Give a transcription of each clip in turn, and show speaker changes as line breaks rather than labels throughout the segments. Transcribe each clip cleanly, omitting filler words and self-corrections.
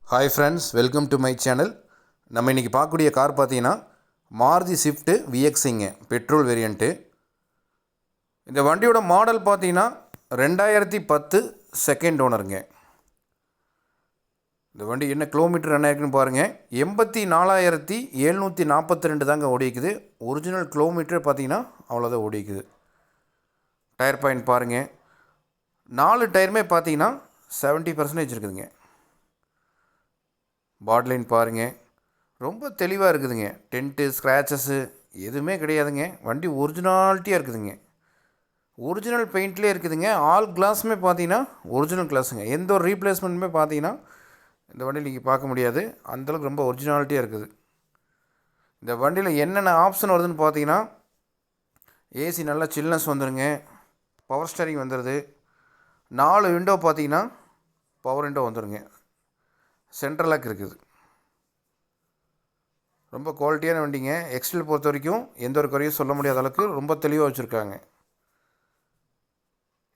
Hi friends, welcome to my channel. நம்ம இன்றைக்கி பார்க்கக்கூடிய கார் பார்த்தீங்கன்னா மாருதி ஸ்விஃப்ட் விஎக்ஸிங்க பெட்ரோல் வேரியண்ட்டு. இந்த வண்டியோட மாடல் பார்த்தீங்கன்னா 2010 செகண்ட் ஓனருங்க. இந்த வண்டி என்ன கிலோமீட்டர் ரன் ஆயிருக்குன்னு பாருங்கள். 84,742 தாங்க ஓடிக்குது. ஒரிஜினல் கிலோமீட்டர் பார்த்தீங்கன்னா அவ்வளோதான் ஓடிக்குது. டயர் பாயிண்ட் பாருங்கள், 4 டயருமே பார்த்தீங்கன்னா 70% இருக்குதுங்க. பாட்லைன் பாருங்கள், ரொம்ப தெளிவாக இருக்குதுங்க. டென்ட்டு ஸ்க்ராச்சஸ்ஸு எதுவுமே கிடையாதுங்க. வண்டி ஒரிஜினாலிட்டியாக இருக்குதுங்க. ஒரிஜினல் பெயிண்ட்லேயே இருக்குதுங்க. ஆல் கிளாஸுமே பார்த்தீங்கன்னா ஒரிஜினல் கிளாஸுங்க. எந்த ஒரு ரீப்ளேஸ்மெண்ட்டுமே பார்த்தீங்கன்னா இந்த வண்டியில் நீங்கள் பார்க்க முடியாது. அந்தளவுக்கு ரொம்ப ஒரிஜினாலிட்டியாக இருக்குது. இந்த வண்டியில் என்னென்ன ஆப்ஷன் வருதுன்னு பார்த்தீங்கன்னா, ஏசி நல்லா சில்னஸ் வந்துடுங்க, பவர் ஸ்டேரிங் வந்துடுது, 4 விண்டோ பார்த்தீங்கன்னா பவர் விண்டோ வந்துடுங்க, சென்ட்ரல் லாக் இருக்குது. ரொம்ப குவாலிட்டியான வண்டிங்க. எக்ஸ்டெல் பொறுத்த வரைக்கும் எந்த ஒரு குறையும் சொல்ல முடியாத அளவுக்கு ரொம்ப தெளிவாக வச்சுருக்காங்க.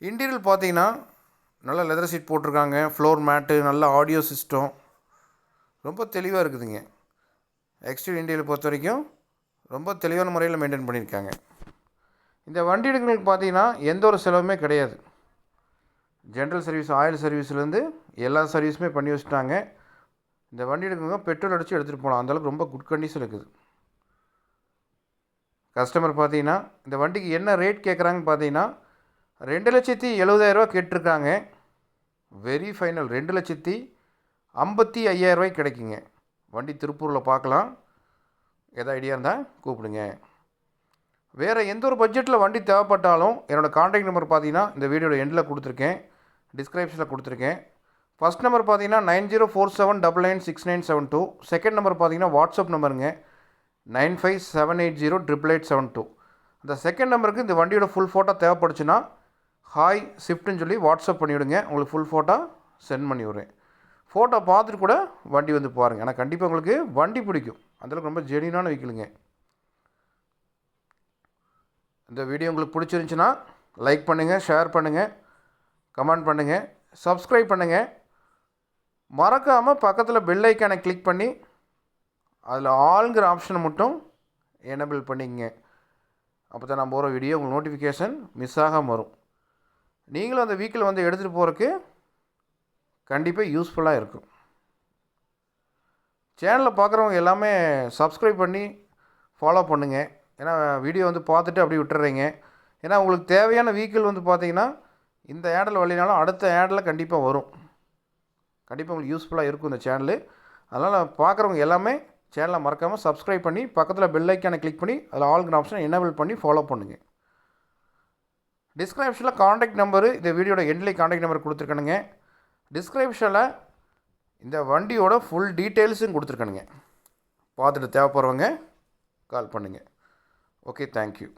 இன்டீரியல் பார்த்தீங்கன்னா நல்ல லெதர் சீட் போட்டிருக்காங்க, ஃப்ளோர் மேட்டு, நல்ல ஆடியோ சிஸ்டம், ரொம்ப தெளிவாக இருக்குதுங்க. எக்ஸ்டீரியர் இன்டீரியல் பொறுத்த வரைக்கும் ரொம்ப தெளிவான முறையில் மெயின்டைன் பண்ணியிருக்காங்க. இந்த வண்டி எடுக்கிறதுக்கு பார்த்தீங்கன்னா எந்த ஒரு செலவுமே கிடையாது. ஜென்ரல் சர்வீஸ், ஆயில் சர்வீஸ்லேருந்து எல்லா சர்வீஸுமே பண்ணி வச்சுட்டாங்க. இந்த வண்டி எடுக்கணுங்க பெட்ரோல் அடித்து எடுத்துகிட்டு போகலாம். அந்தளவுக்கு ரொம்ப குட் கண்டிஷன் இருக்குது. கஸ்டமர் பார்த்தீங்கன்னா இந்த வண்டிக்கு என்ன ரேட் கேட்குறாங்கன்னு பார்த்தீங்கன்னா 2,70,70,000 கேட்டிருக்காங்க. வெரி ஃபைனல் 2,55,000 கிடைக்குங்க. வண்டி திருப்பூரில் பார்க்கலாம். எதாவது ஐடியா இருந்தால் கூப்பிடுங்க. வேறு எந்த ஒரு பட்ஜெட்டில் வண்டி தேவைப்பட்டாலும் என்னோடய கான்டாக்ட் நம்பர் பார்த்தீங்கன்னா இந்த வீடியோட எண்டில் கொடுத்துருக்கேன், டிஸ்கிரிப்ஷனில் கொடுத்துருக்கேன். ஃபஸ்ட் நம்பர் பார்த்தீங்கன்னா 9047996972. செகண்ட் நம்பர் பார்த்தீங்கன்னா வாட்ஸ்அப் நம்பருங்க 9578088872. அந்த செகண்ட் நம்பருக்கு இந்த வண்டியோட ஃபுல் ஃபோட்டோ தேவைப்படுச்சுன்னா ஹாய் ஸ்விஃப்ட்னு சொல்லி வாட்ஸ்அப் பண்ணிவிடுங்க. உங்களுக்கு ஃபுல் ஃபோட்டோ சென்ட் பண்ணி விட்றேன். ஃபோட்டோ பார்த்துட்டு கூட வண்டி வந்து பாருங்கள். ஆனால் கண்டிப்பாக உங்களுக்கு வண்டி பிடிக்கும். அந்தளவுக்கு ரொம்ப ஜெனியூனான வெஹிக்கிளுங்க. இந்த வீடியோ உங்களுக்கு பிடிச்சிருந்துச்சுன்னா லைக் பண்ணுங்கள், ஷேர் பண்ணுங்கள், கமெண்ட் பண்ணுங்கள், சப்ஸ்கிரைப் பண்ணுங்கள். மறக்காமல் பக்கத்தில் பெல் ஐக்கானை கிளிக் பண்ணி அதில் ஆளுங்கிற ஆப்ஷனை மட்டும் எனேபிள் பண்ணிக்கங்க. அப்போ தான் நான் போகிற வீடியோ உங்களுக்கு நோட்டிஃபிகேஷன் மிஸ் ஆகாமல் வரும். நீங்களும் அந்த வீக்கில் வந்து எடுத்துகிட்டு போகிறதுக்கு கண்டிப்பாக யூஸ்ஃபுல்லாக இருக்கும். சேனலில் பார்க்குறவங்க எல்லாமே சப்ஸ்கிரைப் பண்ணி ஃபாலோ பண்ணுங்கள். ஏன்னா வீடியோ வந்து பார்த்துட்டு அப்படி விட்டுறீங்க. ஏன்னா உங்களுக்கு தேவையான வீக்கிள் வந்து பார்த்தீங்கன்னா இந்த ஆடில் வரலைனாலும் அடுத்த ஆடில் கண்டிப்பாக வரும். கண்டிப்பாக உங்களுக்கு யூஸ்ஃபுல்லாக இருக்கும் இந்த சேனலு. அதனால் பார்க்குறவங்க எல்லாமே சேனலை மறக்காமல் சப்ஸ்கிரைப் பண்ணி பக்கத்தில் பெல் ஐக்கானை கிளிக் பண்ணி அதில் ஆல்கிற ஆப்ஷனை எனேபிள் பண்ணி ஃபாலோ பண்ணுங்கள். டிஸ்கிரிப்ஷனில் காண்டாக்ட் நம்பரு, இந்த வீடியோட எண்ட்லேயே காண்டாக்ட் நம்பர் கொடுத்துருக்கணுங்க. டிஸ்கிரிப்ஷனில் இந்த வண்டியோட ஃபுல் டீட்டெயில்ஸும் கொடுத்துருக்கணுங்க. பார்த்துட்டு தேவைப்படுறவங்க கால் பண்ணுங்கள். Okay, thank you.